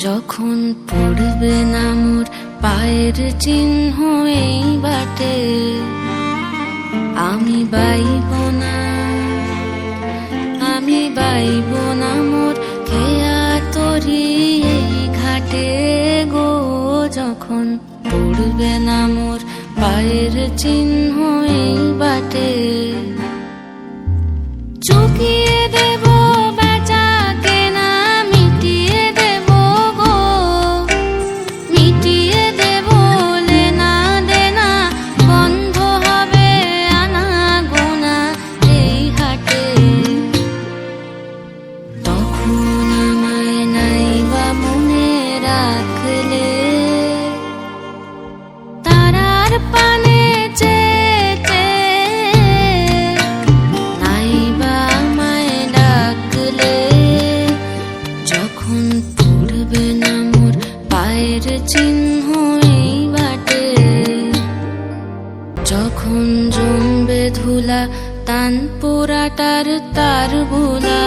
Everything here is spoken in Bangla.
যখন পড়বে না মোর পায়ের চিহ্ন এই বাটে, আমি বাইব না, আমি বাইব না মোর খেয়া তরি এই ঘাটে গো। যখন পড়বে না মোর পায়ের চিহ্ন এই বাটে, চুকিয়ে দেব বেচা কেনা, মিটিয়ে দেব গো, মিটিয়ে দেব লেনা দেনা, বন্ধ হবে আনা গোনা এই হাটে। তখন আমায় নাইবা মনে রাখলে, তারার পানে চেয়ে নাইবা আমায় ডাকলে। যখন পড়বে না মোর পায়ের চিহ্ন এই বাটে, যখন জমবে ধুলা তান পোড়াটার তার বুলা,